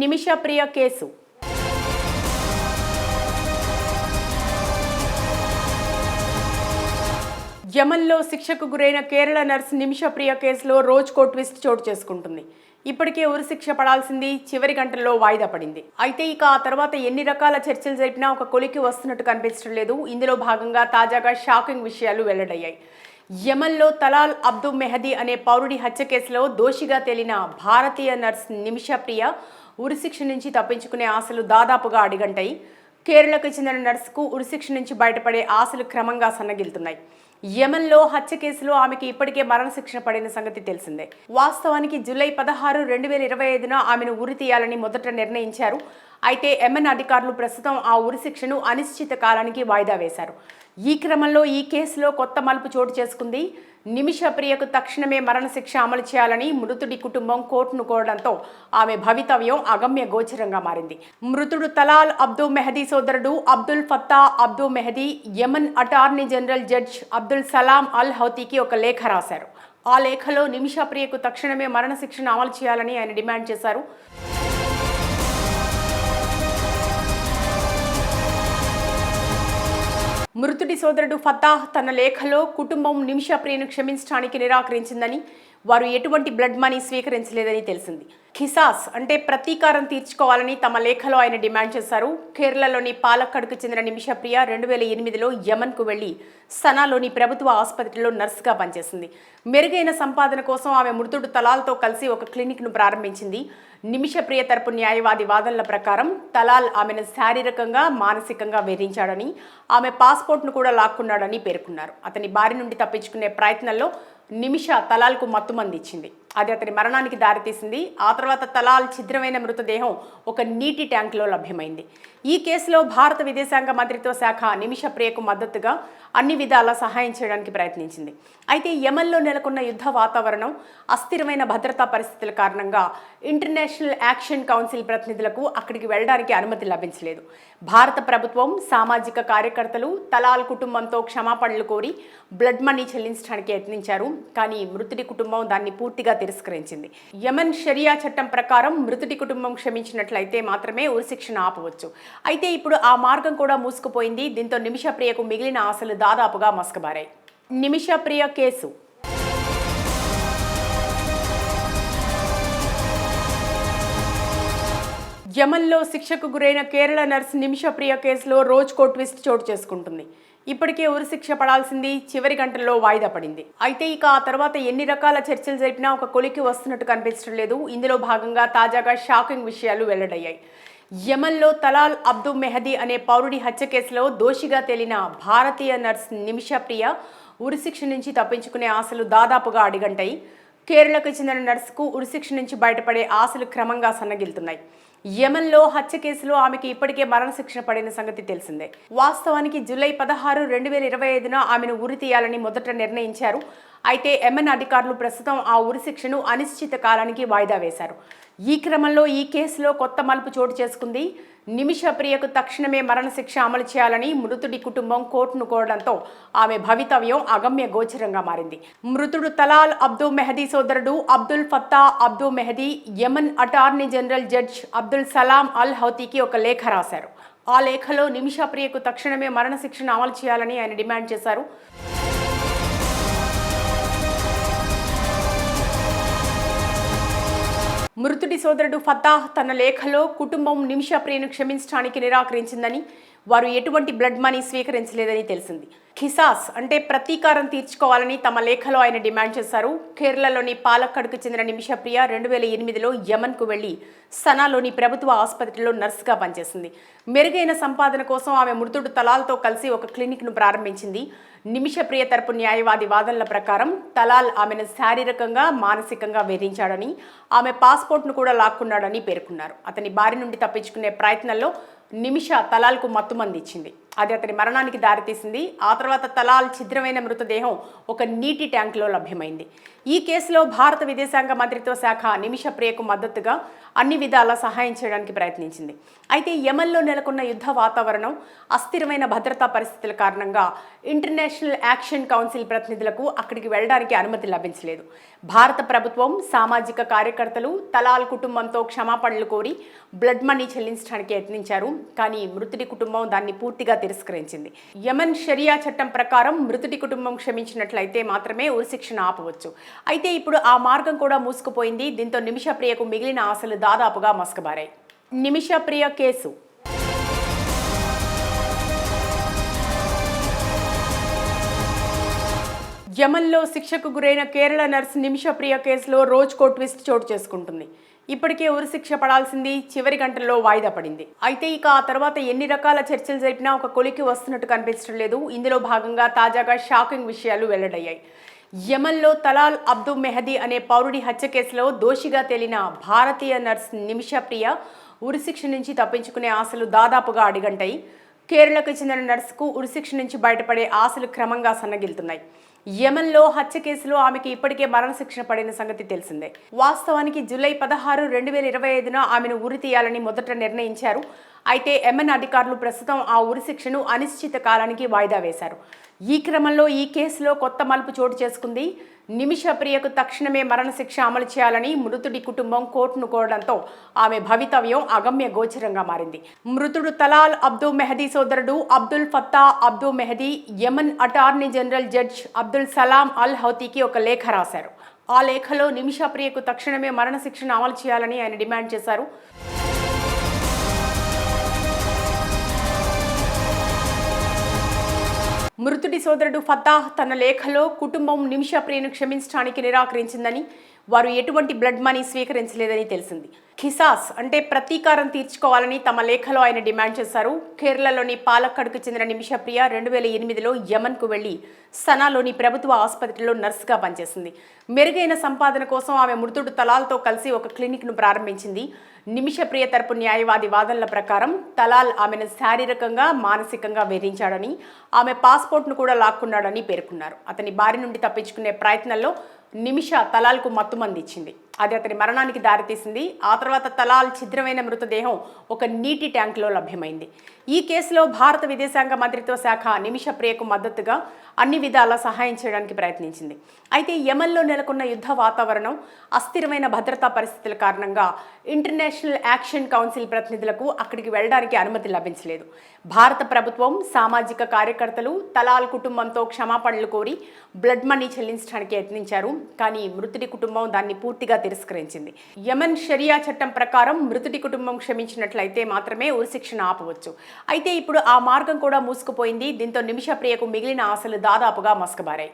నిమిష ప్రియ case. యమన్లో శిక్షకు గురైన Kerala nurse నిమిష ప్రియ కేసులో రోజుకో ట్విస్ట్ చోటు చేసుకుంటుంది. ఇప్పటికే ఉరిశిక్ష పడాల్సింది చివరి గంటల్లో వాయిదా పడింది. అయితే ఇక ఆ తర్వాత ఎన్ని రకాల చర్చలు జరిపినా ఒక కొలికి వస్తున్నట్టు కనిపించడం లేదు. ఇందులో భాగంగా తాజాగా షాకింగ్ విషయాలు వెల్లడయ్యాయి. యమన్లో తలాల్ అబ్దు మెహదీ అనే పౌరుడి హత్య కేసులో దోషిగా తేలిన భారతీయ నర్స్ నిమిష ప్రియ ఉరిశిక్ష నుంచి తప్పించుకునే ఆశలు దాదాపుగా అడిగంటాయి. కేరళకు చెందిన నర్సుకు ఉరిశిక్ష నుంచి బయటపడే ఆశలు క్రమంగా సన్నగిలుతున్నాయి. యమన్లో హత్య కేసులో ఆమెకి ఇప్పటికే మరణశిక్ష పడిన సంగతి తెలిసిందే. వాస్తవానికి జూలై 16, 2025న ఆమెను ఉరి తీయాలని మొదట నిర్ణయించారు. అయితే యమన్ అధికారులు ప్రస్తుతం ఆ ఉరిశిక్షను అనిశ్చిత కాలానికి వాయిదా వేశారు. ఈ క్రమంలో ఈ కేసులో కొత్త మలుపు చోటు చేసుకుంది. నిమిష ప్రియకు తక్షణమే మరణశిక్ష అమలు చేయాలని మృతుడి కుటుంబం కోర్టును కోరడంతో ఆమె భవితవ్యం అగమ్య గోచరంగా మారింది. మృతుడు తలాల్ అబ్దు మెహదీ సోదరుడు Abdul Fattah Abdo Mahdi Yemen attorney general judge Abdul Salam Al హౌతీకి ఒక లేఖ రాశారు. ఆ లేఖలో నిమిష ప్రియకు తక్షణమే మరణశిక్షను అమలు చేయాలని ఆయన డిమాండ్ చేశారు. మృతుడి సోదరుడు ఫతాహ్ తన లేఖలో కుటుంబం నిమిష ప్రియను క్షమించడానికి నిరాకరించిందని, వారు ఎటువంటి బ్లడ్ మనీ స్వీకరించలేదని తెలిసింది. ఖిసాస్ అంటే ప్రతీకారం తీర్చుకోవాలని తమ లేఖలో ఆయన డిమాండ్ చేశారు. కేరళలోని పాలక్కడ్కు చెందిన నిమిష ప్రియ 2008లో యమన్కు వెళ్లి సనాలోని ప్రభుత్వ ఆసుపత్రిలో నర్సుగా పనిచేసింది. మెరుగైన సంపాదన కోసం ఆమె మృతుడు తలాల్తో కలిసి ఒక క్లినిక్ను ప్రారంభించింది. నిమిష ప్రియ తరపు న్యాయవాది వాదనల ప్రకారం తలాల్ ఆమెను శారీరకంగా, మానసికంగా వేధించాడని, ఆమె పాస్పోర్ట్ను కూడా లాక్కున్నాడని పేర్కొన్నారు. అతని బారి నుండి తప్పించుకునే ప్రయత్నంలో నిమిష తలాల్కు మత్తుమంది ఇచ్చింది. అది అతని మరణానికి దారితీసింది. ఆ తర్వాత తలాల్ ఛిద్రమైన మృతదేహం ఒక నీటి ట్యాంకులో లభ్యమైంది. ఈ కేసులో భారత విదేశాంగ మంత్రిత్వ శాఖ నిమిష ప్రియకు మద్దతుగా అన్ని విధాలా సహాయం చేయడానికి ప్రయత్నించింది. అయితే యమన్లో నెలకొన్న యుద్ధ వాతావరణం, అస్థిరమైన భద్రతా పరిస్థితుల కారణంగా ఇంటర్నేషనల్ యాక్షన్ కౌన్సిల్ ప్రతినిధులకు అక్కడికి వెళ్ళడానికి అనుమతి లభించలేదు. భారత ప్రభుత్వం, సామాజిక కార్యకర్తలు తలాల్ కుటుంబంతో క్షమాపణలు కోరి బ్లడ్ మనీ చెల్లించడానికి యత్నించారు. కానీ మృతుడి కుటుంబం దాన్ని పూర్తిగా తిరస్కరించింది. యమన్ షరియా చట్టం ప్రకారం మృతుడి కుటుంబం క్షమించినట్లయితే మాత్రమే ఉరిశిక్షను ఆపవచ్చు. అయితే ఇప్పుడు ఆ మార్గం కూడా మూసుకుపోయింది. దీంతో నిమిష ప్రియకు మిగిలిన ఆశలు దాదాపుగా మసకబారాయి. నిమిష ప్రియ కేసు. యమన్లో శిక్షకు గురైన కేరళ నర్స్ నిమిష ప్రియ కేసులో రోజుకో ట్విస్ట్ చోటు చేసుకుంటుంది. ఇప్పటికే ఉరిశిక్ష పడాల్సింది చివరి గంటల్లో వాయిదా పడింది. అయితే ఇక ఆ తర్వాత ఎన్ని రకాల చర్చలు జరిపినా ఒక కొలికి వస్తున్నట్టు కనిపించడం లేదు. ఇందులో భాగంగా తాజాగా షాకింగ్ విషయాలు వెల్లడయ్యాయి. యమన్లో తలాల్ అబ్దు మెహదీ అనే పౌరుడి హత్య కేసులో దోషిగా తేలిన భారతీయ నర్స్ నిమిష ప్రియ ఉరిశిక్ష నుంచి తప్పించుకునే ఆశలు దాదాపుగా అడిగంటాయి. కేరళకు చెందిన నర్సుకు ఉరిశిక్ష నుంచి బయటపడే ఆశలు క్రమంగా సన్నగిలుతున్నాయి. యమన్లో హత్య కేసులో ఆమెకి ఇప్పటికే మరణశిక్ష పడిన సంగతి తెలిసిందే. వాస్తవానికి జూలై 16, 2025న ఆమెను ఉరి తీయాలని మొదట నిర్ణయించారు. అయితే యమన్ అధికారులు ప్రస్తుతం ఆ ఉరిశిక్షను అనిశ్చిత కాలానికి వాయిదా వేశారు. ఈ క్రమంలో ఈ కేసులో కొత్త మలుపు చోటు చేసుకుంది. నిమిష ప్రియకు తక్షణమే మరణశిక్ష అమలు చేయాలని మృతుడి కుటుంబం కోర్టును కోరడంతో ఆమె భవితవ్యం అగమ్య గోచరంగా మారింది. మృతుడు తలాల్ అబ్దు మెహదీ సోదరుడు Abdul Fattah Abdo Mahdi Yemen attorney general judge Abdul Salam Al హౌతీకి ఒక లేఖ రాశారు. ఆ లేఖలో నిమిష ప్రియకు తక్షణమే మరణశిక్షను అమలు చేయాలని ఆయన డిమాండ్ చేశారు. మృతుడి సోదరుడు ఫతాహ్ తన లేఖలో కుటుంబం నిమిష ప్రియను క్షమించడానికి నిరాకరించిందని, వారు ఎటువంటి బ్లడ్ మనీ స్వీకరించలేదని తెలిసింది. ఖిసాస్ అంటే ప్రతీకారం తీర్చుకోవాలని తమ లేఖలో ఆయన డిమాండ్ చేశారు. కేరళలోని పాలక్కడ్కు చెందిన నిమిష ప్రియ 2008లో యమన్కు వెళ్లి సనాలోని ప్రభుత్వ ఆసుపత్రిలో నర్సుగా పనిచేసింది. మెరుగైన సంపాదన కోసం ఆమె మృతుడు తలాల్తో కలిసి ఒక క్లినిక్ను ప్రారంభించింది. నిమిష ప్రియ తరపు న్యాయవాది వాదనల ప్రకారం తలాల్ ఆమెను శారీరకంగా, మానసికంగా వేధించాడని, ఆమె పాస్పోర్ట్ను కూడా లాక్కున్నాడని పేర్కొన్నారు. అతని బారి నుండి తప్పించుకునే ప్రయత్నంలో నిమిష తలాల్కు మత్తుమంది ఇచ్చింది. అది అతని మరణానికి దారితీసింది. ఆ తర్వాత తలాల్ ఛిద్రమైన మృతదేహం ఒక నీటి ట్యాంకులో లభ్యమైంది. ఈ కేసులో భారత విదేశాంగ మంత్రిత్వ శాఖ నిమిష ప్రియకు మద్దతుగా అన్ని విధాలా సహాయం చేయడానికి ప్రయత్నించింది. అయితే యెమెన్లో నెలకొన్న యుద్ధ వాతావరణం, అస్థిరమైన భద్రతా పరిస్థితుల కారణంగా ఇంటర్నేషనల్ యాక్షన్ కౌన్సిల్ ప్రతినిధులకు అక్కడికి వెళ్ళడానికి అనుమతి లభించలేదు. భారత ప్రభుత్వం, సామాజిక కార్యకర్తలు తలాల్ కుటుంబంతో క్షమాపణలు కోరి బ్లడ్ మనీ చెల్లించడానికి యత్నించారు. కానీ మృతుడి కుటుంబం దాన్ని పూర్తిగా తిరస్కరించింది. యెమెన్ షరియా చట్టం ప్రకారం మృతుడి కుటుంబం క్షమించినట్లయితే మాత్రమే ఉరిశిక్షను ఆపవచ్చు. అయితే ఇప్పుడు ఆ మార్గం కూడా మూసుకుపోయింది. దీంతో నిమిష ప్రియకు మిగిలిన ఆశలు దాదాపుగా మసకబారాయి. నిమిష ప్రియ కేసు యెమెన్లో శిక్షకు గురైన కేరళ నర్స్ నిమిష ప్రియ కేసులో రోజుకో ట్విస్ట్ చోటు చేసుకుంటుంది. ఇప్పటికే ఉరిశిక్ష పడాల్సింది చివరి గంటల్లో వాయిదా పడింది. అయితే ఇక ఆ తర్వాత ఎన్ని రకాల చర్చలు జరిపినా ఒక కొలికి వస్తున్నట్టు కనిపించడం లేదు. ఇందులో భాగంగా తాజాగా షాకింగ్ విషయాలు వెల్లడయ్యాయి. యెమెన్లో తలాల్ అబ్దు మెహదీ అనే పౌరుడి హత్య కేసులో దోషిగా తేలిన భారతీయ నర్స్ నిమిష ప్రియ ఉరిశిక్ష నుంచి తప్పించుకునే ఆశలు దాదాపుగా అడిగంటాయి. కేరళకు చెందిన నర్సుకు ఉరిశిక్ష నుంచి బయటపడే ఆశలు క్రమంగా సన్నగిలుతున్నాయి. యెమెన్లో హత్య కేసులో ఆమెకి ఇప్పటికే మరణశిక్షణ పడిన సంగతి తెలిసిందే. వాస్తవానికి జూలై 16, 2025న ఆమెను ఉరి తీయాలని మొదట నిర్ణయించారు. అయితే యెమెన్ అధికారులు ప్రస్తుతం ఆ ఉరిశిక్షను అనిశ్చిత కాలానికి వాయిదా వేశారు. ఈ క్రమంలో ఈ కేసులో కొత్త మలుపు చోటు చేసుకుంది. నిమిష ప్రియకు తక్షణమే మరణశిక్ష అమలు చేయాలని మృతుడి కుటుంబం కోర్టును కోరడంతో ఆమె భవితవ్యం అగమ్య గోచరంగా మారింది. మృతుడు తలాల్ అబ్దు మెహదీ సోదరుడు Abdul Fattah Abdo Mahdi Yemen attorney general judge Abdul Salam Al హౌతీకి ఒక లేఖ రాశారు. ఆ లేఖలో నిమిష ప్రియకు తక్షణమే మరణశిక్షను అమలు చేయాలని ఆయన డిమాండ్ చేశారు. మృతుడి సోదరుడు ఫతాహ్ తన లేఖలో కుటుంబం నిమిష ప్రియను క్షమించడానికి నిరాకరించిందని, వారు ఎటువంటి బ్లడ్ మనీ స్వీకరించలేదని తెలిసింది. ఖిసాస్ అంటే ప్రతీకారం తీర్చుకోవాలని తమ లేఖలో ఆయన డిమాండ్ చేశారు. కేరళలోని పాలక్కడ్కు చెందిన నిమిష ప్రియ 2008లో యెమెన్కు వెళ్లి సనాలోని ప్రభుత్వ ఆసుపత్రిలో నర్సుగా పనిచేసింది. మెరుగైన సంపాదన కోసం ఆమె మృతుడు తలాల్తో కలిసి ఒక క్లినిక్ను ప్రారంభించింది. నిమిష ప్రియ తరపు న్యాయవాది వాదనల ప్రకారం తలాల్ ఆమెను శారీరకంగా, మానసికంగా వేధించాడని, ఆమె పాస్పోర్ట్ను కూడా లాక్కున్నాడని పేర్కొన్నారు. అతని బారి నుండి తప్పించుకునే ప్రయత్నంలో నిమిష తలాల్కు మత్తుమంది ఇచ్చింది. అది అతని మరణానికి దారితీసింది. ఆ తర్వాత తలాల్ ఛిద్రమైన మృతదేహం ఒక నీటి ట్యాంకులో లభ్యమైంది. ఈ కేసులో భారత విదేశాంగ మంత్రిత్వ శాఖ నిమిష ప్రియకు మద్దతుగా అన్ని విధాలా సహాయం చేయడానికి ప్రయత్నించింది. అయితే యెమెన్లో నెలకొన్న యుద్ధ వాతావరణం, అస్థిరమైన భద్రతా పరిస్థితుల కారణంగా ఇంటర్నేషనల్ యాక్షన్ కౌన్సిల్ ప్రతినిధులకు అక్కడికి వెళ్ళడానికి అనుమతి లభించలేదు. భారత ప్రభుత్వం, సామాజిక కార్యకర్తలు తలాల్ కుటుంబంతో క్షమాపణలు కోరి బ్లడ్ మనీ చెల్లించడానికి యత్నించారు. కానీ మృతుడి కుటుంబం దాన్ని పూర్తిగా తిరస్కరించింది. యెమెన్ షరియా చట్టం ప్రకారం మృతుడి కుటుంబం క్షమించినట్లయితే మాత్రమే ఉరిశిక్షను ఆపవచ్చు. అయితే ఇప్పుడు ఆ మార్గం కూడా మూసుకుపోయింది. దీంతో నిమిష ప్రియకు మిగిలిన ఆశలు దాదాపుగా మసకబారాయి.